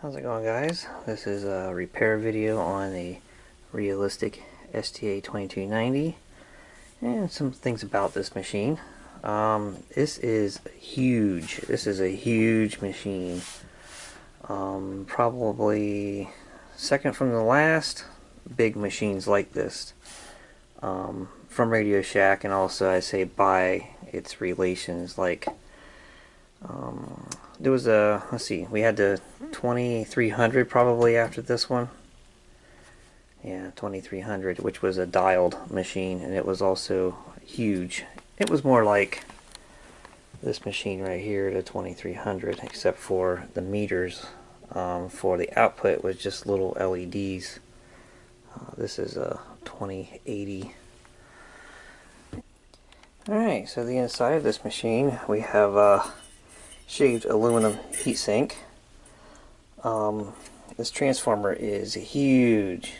How's it going, guys? This is a repair video on a realistic STA2290 and some things about this machine. This is huge. This is a huge machine. Probably second from the last big machines like this from Radio Shack, and also I say by its relations, like there was a, let's see, we had the 2300 probably after this one. Yeah, 2300, which was a dialed machine, and it was also huge. It was more like this machine right here, the 2300, except for the meters for the output was just little LEDs. This is a 2080. Alright, so the inside of this machine, we have a shaved aluminum heatsink. This transformer is huge.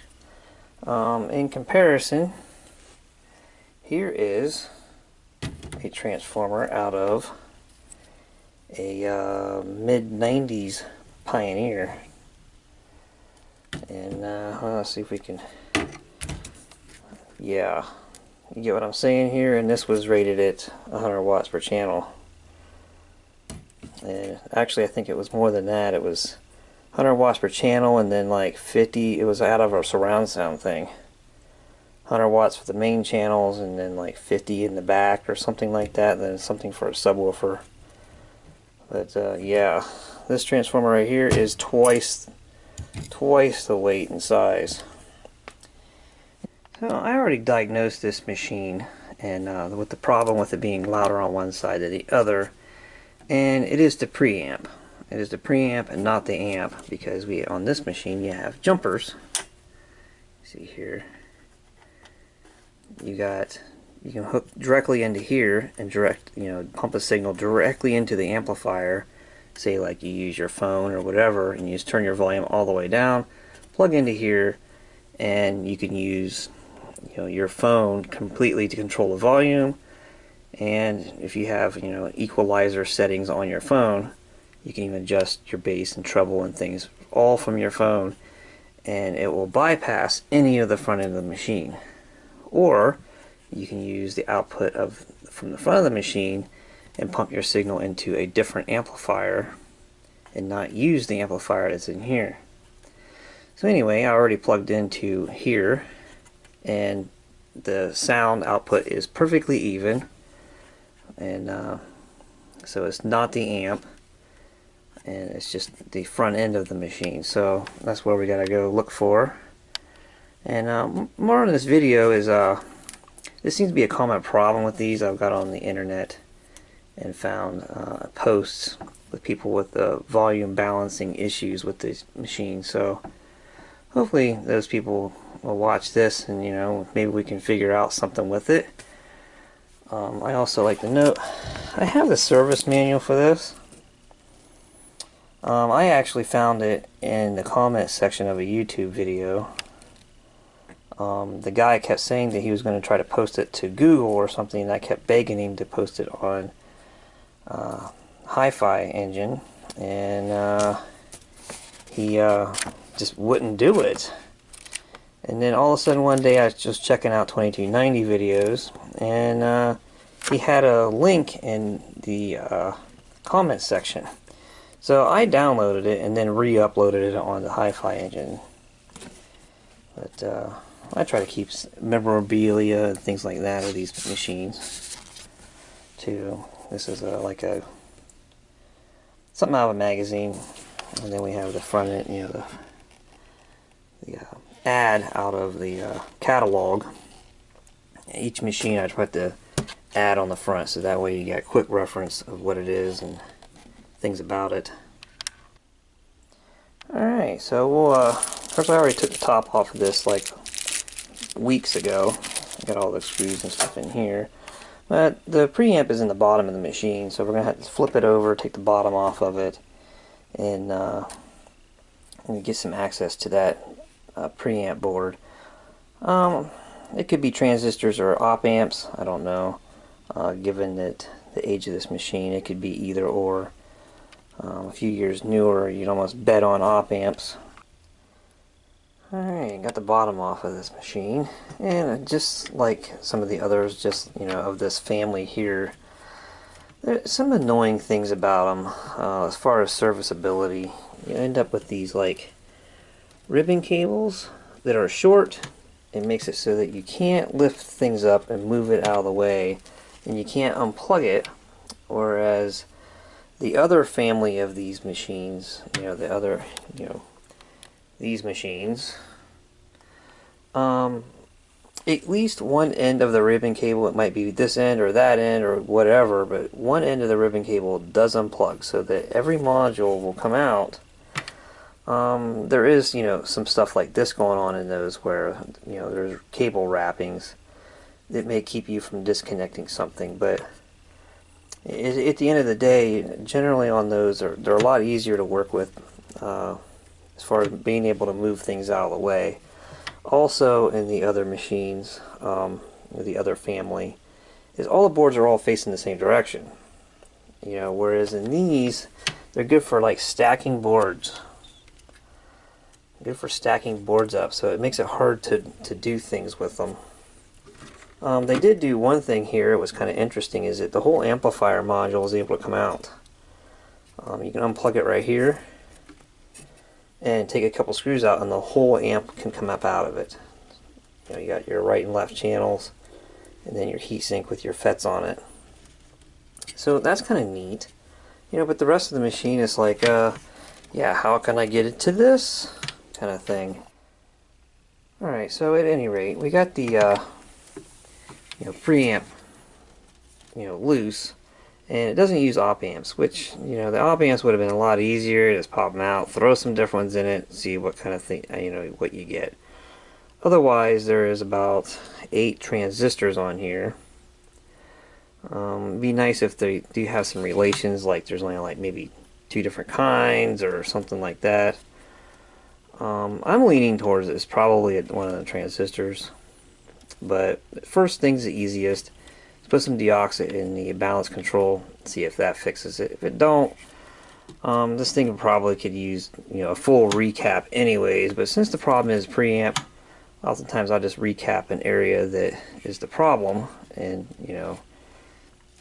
In comparison, here is a transformer out of a mid-90s Pioneer. And let's see if we can, yeah, you get what I'm saying here. And this was rated at 100 watts per channel. And actually I think it was more than that. It was 100 watts per channel, and then like 50, it was out of our surround sound thing. 100 watts for the main channels, and then like 50 in the back or something like that, and then something for a subwoofer. But yeah, this transformer right here is twice the weight and size. So I already diagnosed this machine, and with the problem with it being louder on one side than the other, and it is the preamp. It is the preamp and not the amp, because on this machine you have jumpers. See here, you can hook directly into here and pump a signal directly into the amplifier. Say like you use your phone or whatever, and you just turn your volume all the way down, plug into here, and you can use your phone completely to control the volume. And if you have equalizer settings on your phone, you can even adjust your bass and treble and things all from your phone, and it will bypass any of the front end of the machine. Or you can use the output from the front of the machine and pump your signal into a different amplifier and not use the amplifier that's in here. So anyway, I already plugged into here, and the sound output is perfectly even, and so it's not the amp, and it's just the front end of the machine. So that's where we gotta go look for. And more on this video is this seems to be a common problem with these. I've got on the internet and found posts with people with volume balancing issues with these machines. So hopefully those people will watch this, and maybe we can figure out something with it. I also like to note, I have the service manual for this. I actually found it in the comment section of a YouTube video. The guy kept saying that he was going to try to post it to Google or something, and I kept begging him to post it on Hi-Fi Engine, and he just wouldn't do it. And then all of a sudden one day I was just checking out 2290 videos, and he had a link in the comment section. So I downloaded it and then re-uploaded it on the Hi-Fi Engine. But I try to keep memorabilia and things like that of these machines too. This is like something out of a magazine, and then we have the front end, the ad out of the catalog. Each machine I put the ad on the front, so that way you get quick reference of what it is and things about it. Alright, so we'll first, I already took the top off of this like weeks ago. I got all the screws and stuff in here, but the preamp is in the bottom of the machine, so we're gonna have to flip it over, take the bottom off of it, and get some access to that preamp board. It could be transistors or op amps, I don't know. Given that the age of this machine, it could be either or. A few years newer, you'd almost bet on op amps. Alright, got the bottom off of this machine, and just like some of the others, just, you know, of this family here, there's some annoying things about them as far as serviceability. You end up with these like ribbon cables that are short. It makes it so that you can't lift things up and move it out of the way, and you can't unplug it, whereas the other family of these machines, you know, the other, you know, these machines, at least one end of the ribbon cable, it might be this end or that end or whatever, but one end of the ribbon cable does unplug so that every module will come out. There is, you know, some stuff like this going on in those where, you know, there's cable wrappings that may keep you from disconnecting something, but at the end of the day, generally on those, they're a lot easier to work with as far as being able to move things out of the way. Also, in the other machines, the other family, is all the boards are all facing the same direction. You know, whereas in these, they're good for like stacking boards. Good for stacking boards up, so it makes it hard to do things with them. They did do one thing here, it was kind of interesting, is that the whole amplifier module is able to come out. You can unplug it right here and take a couple screws out and the whole amp can come up out of it. You know, you got your right and left channels and then your heatsink with your FETs on it. So that's kind of neat. You know, but the rest of the machine is like, yeah, how can I get it to this kind of thing. Alright, so at any rate, we got the you know, preamp, you know, loose, and it doesn't use op amps, which, you know, the op amps would have been a lot easier. Just pop them out, throw some different ones in it, see what kind of thing, you know, what you get. Otherwise, there is about 8 transistors on here. It'd be nice if they do have some relations, like there's only like maybe 2 different kinds or something like that. I'm leaning towards it's probably one of the transistors, but first thing's the easiest. Let's put some deoxit in the balance control, see if that fixes it. If it don't, this thing probably could use, you know, a full recap anyways, but since the problem is preamp, oftentimes I'll just recap an area that is the problem, and, you know,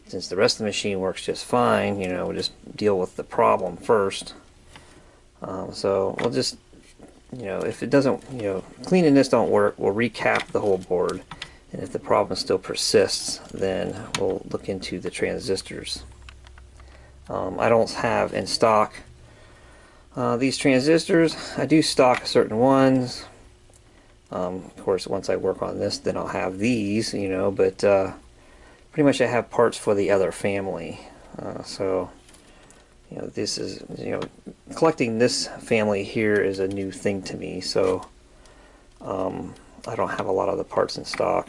since the rest of the machine works just fine, you know, we'll just deal with the problem first. So we'll just, you know, if it doesn't, you know, cleaning this don't work, we'll recap the whole board, and if the problem still persists, then we'll look into the transistors. I don't have in stock these transistors. I do stock certain ones. Of course, once I work on this, then I'll have these, you know, but pretty much I have parts for the other family. So, you know, this is, you know, collecting this family here is a new thing to me, so I don't have a lot of the parts in stock.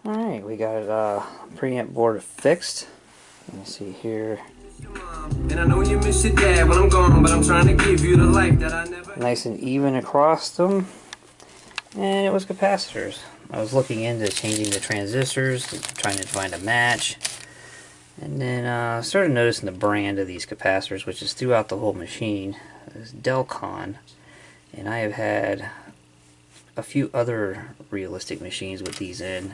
Alright, we got a preamp board fixed. Let me see here. And I know you miss your dad when I'm gone, but I'm trying to give you the life that I never. Nice and even across them. And it was capacitors. I was looking into changing the transistors, trying to find a match. And then I started noticing the brand of these capacitors, which is throughout the whole machine. It's Delcon. And I have had a few other realistic machines with these in.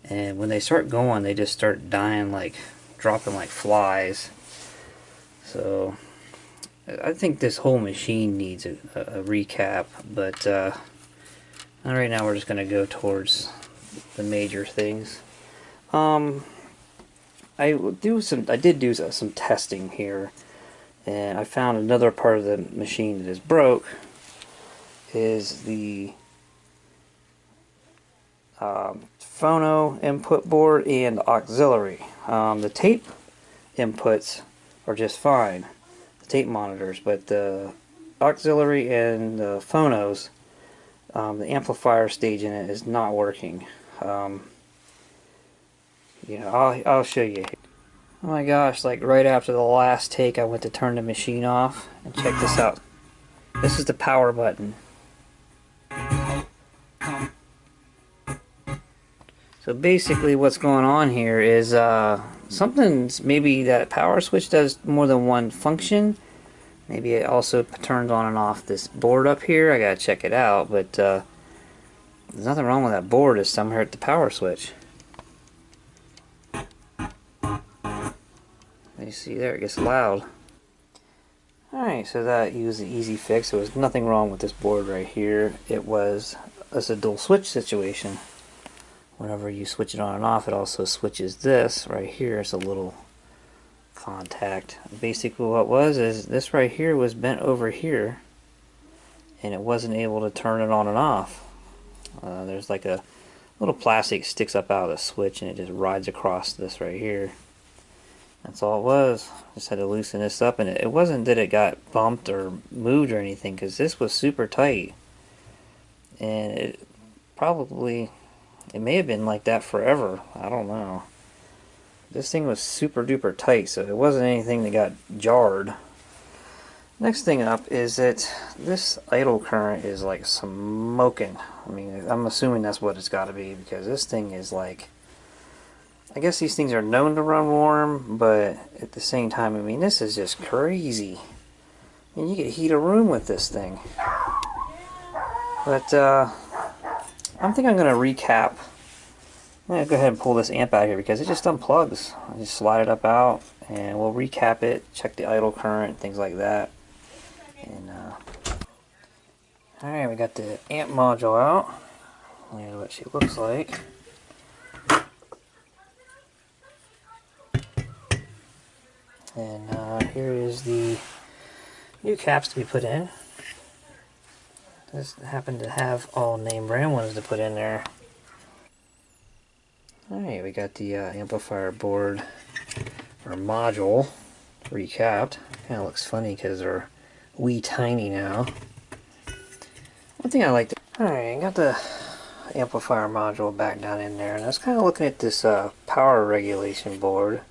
And when they start going, they just start dying, like dropping like flies. So I think this whole machine needs a recap, but right now we're just going to go towards the major things. I did do some testing here, and I found another part of the machine that is broke is the phono input board and the auxiliary. The tape inputs are just fine, the tape monitors, but the auxiliary and the phonos, the amplifier stage in it is not working. You know, I'll show you. Oh my gosh, like right after the last take I went to turn the machine off, and check this out. This is the power button. So basically what's going on here is something's maybe that power switch does more than one function. Maybe it also turns on and off this board up here. I gotta check it out, but there's nothing wrong with that board. It's somewhere at the power switch. You see there, it gets loud. Alright, so that was the easy fix. There was nothing wrong with this board right here. It's a dual switch situation. Whenever you switch it on and off, it also switches this right here. It's a little contact. Basically what it was is this right here was bent over here and it wasn't able to turn it on and off. There's like a little plastic sticks up out of the switch and it just rides across this right here. That's all it was. Just had to loosen this up, and it wasn't that it got bumped or moved or anything, because this was super tight. And it may have been like that forever. I don't know. This thing was super duper tight, so it wasn't anything that got jarred. Next thing up is that this idle current is like smoking. I mean, I'm assuming that's what it's got to be, because this thing is like, I guess these things are known to run warm, but at the same time, I mean, this is just crazy. I mean, you could heat a room with this thing. But I think I'm going to recap. I'm going to go ahead and pull this amp out here because it just unplugs. I just slide it up out and we'll recap it, check the idle current, things like that. And alright, we got the amp module out. Here's what she looks like. And here is the new caps to be put in. This happened to have all name brand ones to put in there. Alright, we got the amplifier board or module recapped. Kind of looks funny because they're wee tiny now. One thing I like to... Alright, I got the amplifier module back down in there, and I was kind of looking at this power regulation board.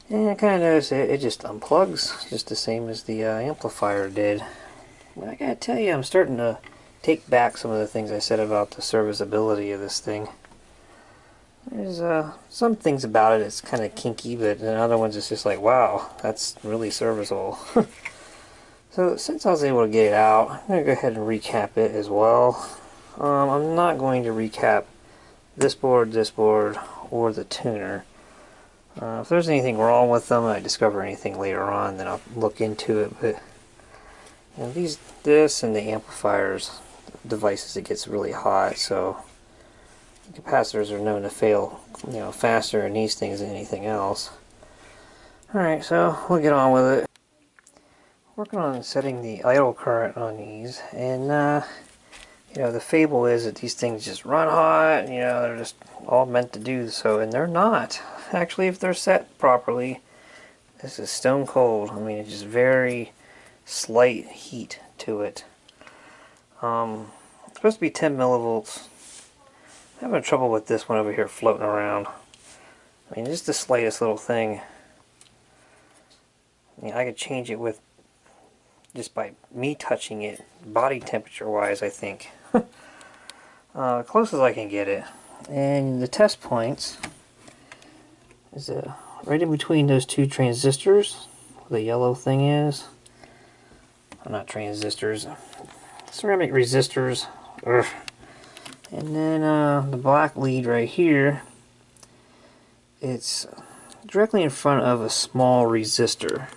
And I kind of noticed it just unplugs just the same as the amplifier did. But I gotta tell you, I'm starting to take back some of the things I said about the serviceability of this thing. There's some things about it it's kind of kinky, but in other ones it's just like, wow, that's really serviceable. So since I was able to get it out, I'm going to go ahead and recap it as well. I'm not going to recap this board, or the tuner. If there's anything wrong with them, I discover anything later on, then I'll look into it. But you know, this and the amplifiers devices, it gets really hot, so the capacitors are known to fail, you know, faster in these things than anything else. All right, so we'll get on with it. Working on setting the idle current on these, and you know, the fable is that these things just run hot. You know, they're just all meant to do so, and they're not. Actually, if they're set properly, this is stone cold. I mean, it's just very slight heat to it. It's supposed to be 10 millivolts. I'm having trouble with this one over here floating around. I mean, just the slightest little thing. I mean, I could change it with just by me touching it, body temperature wise, I think. Close as I can get it. And the test points is right in between those two transistors. Where the yellow thing is. Well, not transistors, ceramic resistors. Ugh. And then the black lead right here, it's directly in front of a small resistor.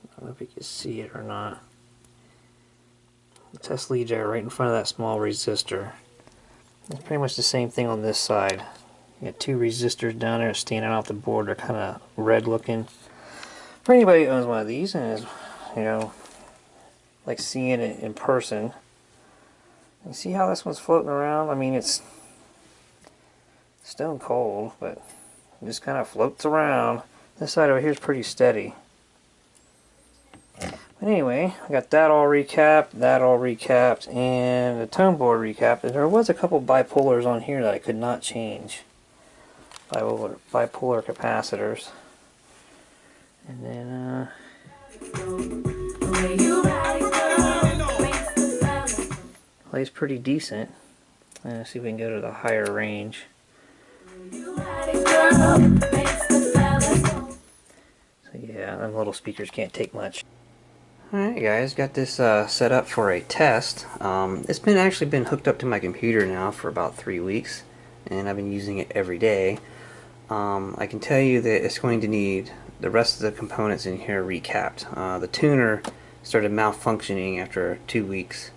I don't know if you can see it or not. The test leads are right in front of that small resistor. It's pretty much the same thing on this side. You got two resistors down there standing off the board. They're kind of red looking. For anybody who owns one of these and is, you know, like seeing it in person, you see how this one's floating around? I mean, it's stone cold, but it just kind of floats around. This side over here is pretty steady. But anyway, I got that all recapped, and the tone board recapped. And there was a couple bipolars on here that I could not change. Bipolar capacitors. And then, plays pretty decent. Let's see if we can go to the higher range. So yeah, them little speakers can't take much. Alright guys, got this set up for a test. It's actually been hooked up to my computer now for about 3 weeks, and I've been using it every day. I can tell you that it's going to need the rest of the components in here recapped. The tuner started malfunctioning after 2 weeks.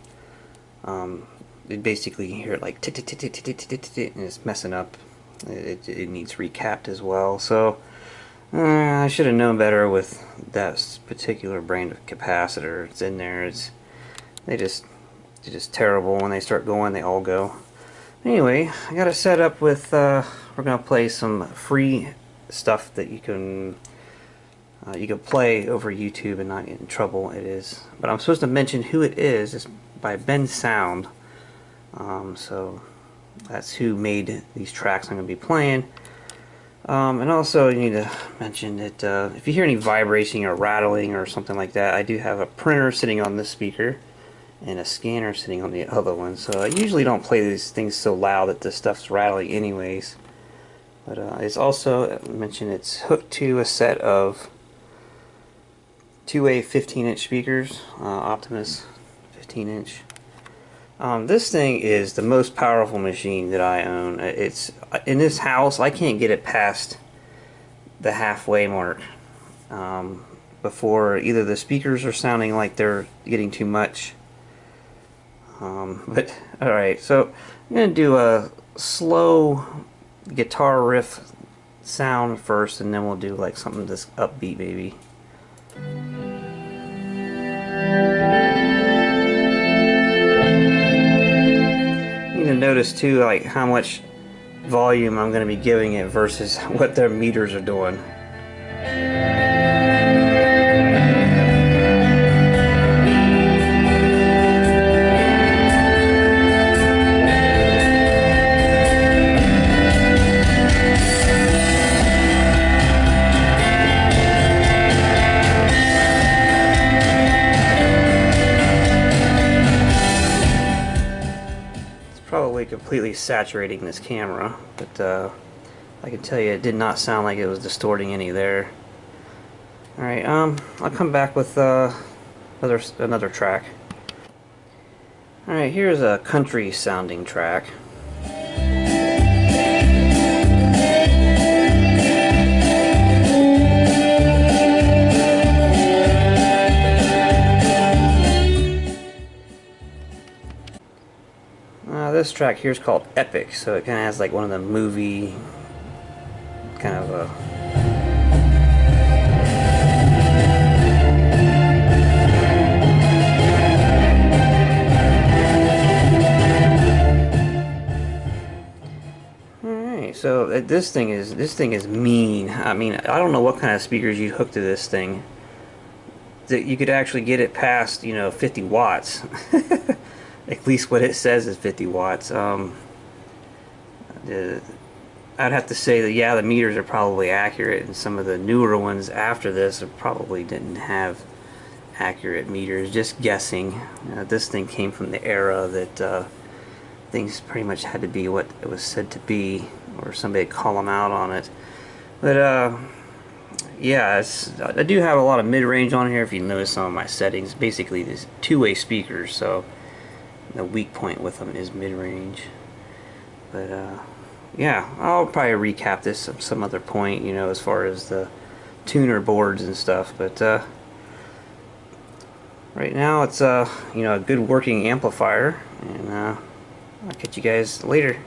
It basically you hear it like tit tit tit tit tit tit tit, and it's messing up. It needs recapped as well. So I should have known better with that particular brand of capacitor. It's in there. They're just terrible. When they start going, they all go. Anyway, I got it set up with. We're gonna play some free stuff that you can play over YouTube and not get in trouble. It is, but I'm supposed to mention who it is. It's by Ben Sound. So that's who made these tracks I'm gonna be playing. And also you need to mention that if you hear any vibrating or rattling or something like that, I do have a printer sitting on this speaker and a scanner sitting on the other one. So I usually don't play these things so loud that this stuff's rattling anyways. But it's also mentioned it's hooked to a set of 2-way 15-inch speakers, Optimus 15-inch. This thing is the most powerful machine that I own. It's in this house. I can't get it past the halfway mark before either the speakers are sounding like they're getting too much. But alright, so I'm going to do a slow guitar riff sound first, and then we'll do like something this upbeat maybe. You can notice too like how much volume I'm going to be giving it versus what their meters are doing. Probably completely saturating this camera, but I can tell you it did not sound like it was distorting any there. Alright, I'll come back with another track. Alright, here's a country sounding track. This track here is called Epic, so it kind of has like one of the movie kind of a. Alright, so this thing is mean. I mean, I don't know what kind of speakers you'd hook to this thing that you could actually get it past, 50 watts. At least what it says is 50 watts. I'd have to say that yeah, the meters are probably accurate, and some of the newer ones after this probably didn't have accurate meters. Just guessing. This thing came from the era that things pretty much had to be what it was said to be, or somebody call them out on it. But yeah, I do have a lot of mid-range on here. If you notice some of my settings, basically these 2-way speakers, so the weak point with them is mid-range. But yeah, I'll probably recap this at some other point, as far as the tuner boards and stuff. But right now it's a good working amplifier, and I'll catch you guys later.